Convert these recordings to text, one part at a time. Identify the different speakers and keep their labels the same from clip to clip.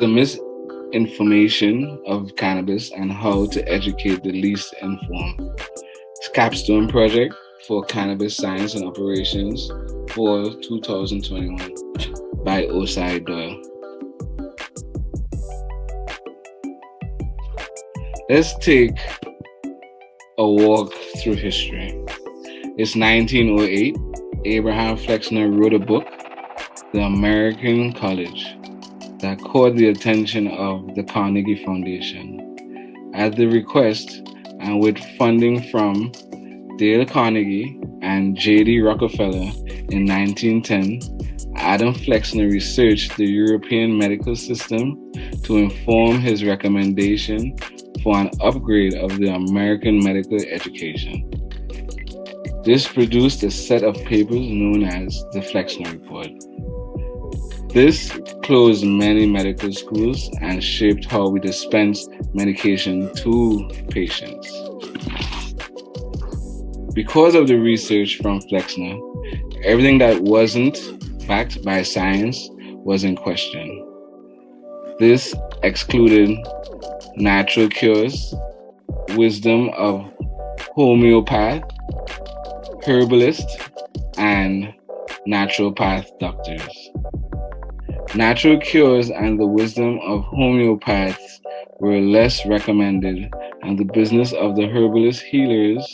Speaker 1: The Misinformation of Cannabis and How to Educate the Least Informed. Capstone Project for Cannabis Science and Operations for 2021 by Osei Doyle. Let's take a walk through history. It's 1908. Abraham Flexner wrote a book, The American College, that caught the attention of the Carnegie Foundation. At the request and with funding from Dale Carnegie and J.D. Rockefeller in 1910, Adam Flexner researched the European medical system to inform his recommendation for an upgrade of the American medical education. This produced a set of papers known as the Flexner Report. This closed many medical schools and shaped how we dispense medication to patients. Because of the research from Flexner, everything that wasn't backed by science was in question. This excluded natural cures, wisdom of homeopath, herbalists, and naturopath doctors. Natural cures and the wisdom of homeopaths were less recommended, and the business of the herbalist healers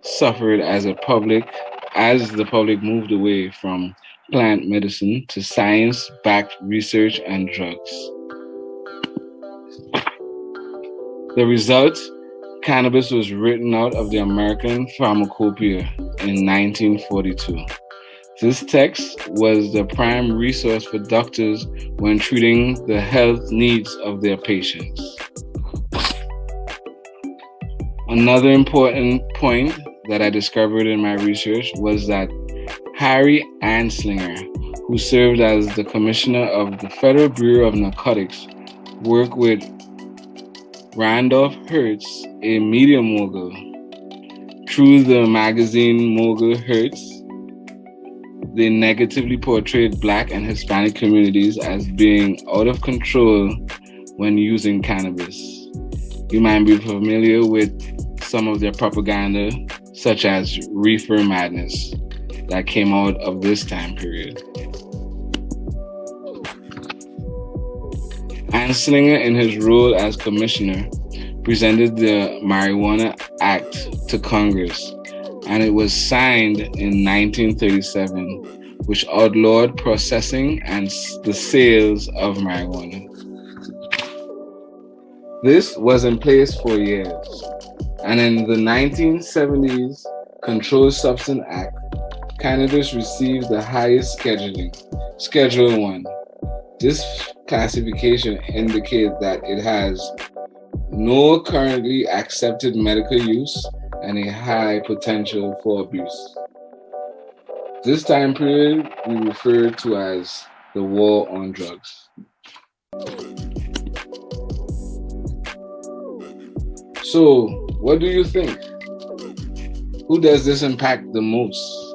Speaker 1: suffered as the public moved away from plant medicine to science-backed research and drugs. The result, cannabis was written out of the American Pharmacopoeia in 1942. This text was the prime resource for doctors when treating the health needs of their patients. Another important point that I discovered in my research was that Harry Anslinger, who served as the commissioner of the Federal Bureau of Narcotics, worked with Randolph Hearst, a media mogul. Through the magazine Mogul Hearst, they negatively portrayed Black and Hispanic communities as being out of control when using cannabis. You might be familiar with some of their propaganda, such as Reefer Madness, that came out of this time period. Anslinger, in his role as commissioner, presented the Marijuana Act to Congress, and it was signed in 1937, which outlawed processing and the sales of marijuana. This was in place for years, and in the 1970s Controlled Substance Act, cannabis received the highest scheduling, Schedule 1. This classification indicates that it has no currently accepted medical use and a high potential for abuse. This time period we refer to as the war on drugs. So, what do you think? Who does this impact the most?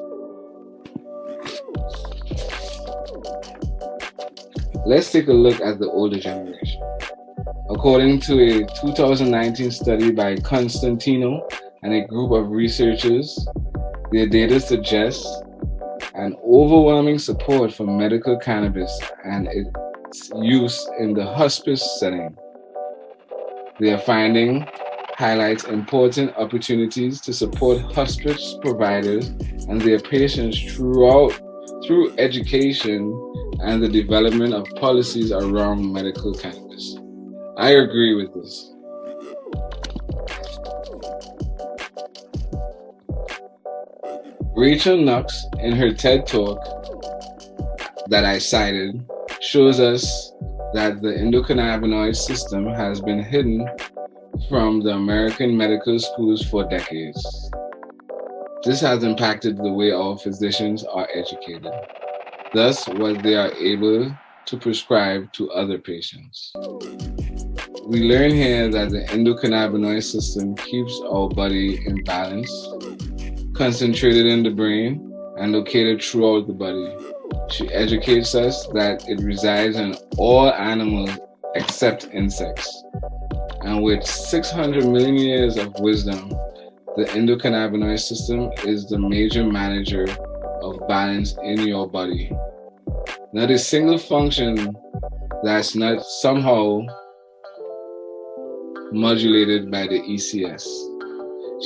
Speaker 1: Let's take a look at the older generation. According to a 2019 study by Constantino and a group of researchers, their data suggests an overwhelming support for medical cannabis and its use in the hospice setting. Their finding highlights important opportunities to support hospice providers and their patients through education and the development of policies around medical cannabis. I agree with this. Rachel Knox, in her TED Talk that I cited, shows us that the endocannabinoid system has been hidden from the American medical schools for decades. This has impacted the way our physicians are educated, thus what they are able to prescribe to other patients. We learn here that the endocannabinoid system keeps our body in balance, concentrated in the brain, and located throughout the body. She educates us that it resides in all animals except insects. And with 600 million years of wisdom, the endocannabinoid system is the major manager of balance in your body. Not a single function that's not somehow modulated by the ECS.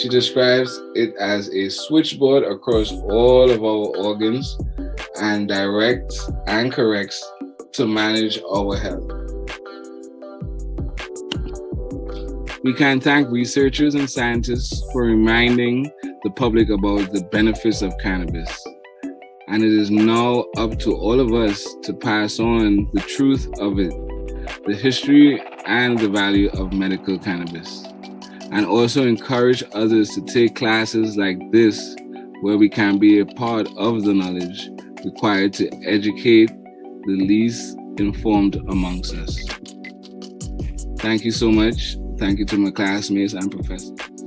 Speaker 1: She describes it as a switchboard across all of our organs and directs and corrects to manage our health. We can thank researchers and scientists for reminding the public about the benefits of cannabis. And it is now up to all of us to pass on the truth of it, the history and the value of medical cannabis, and also encourage others to take classes like this where we can be a part of the knowledge required to educate the least informed amongst us. Thank you so much. Thank you to my classmates and professors.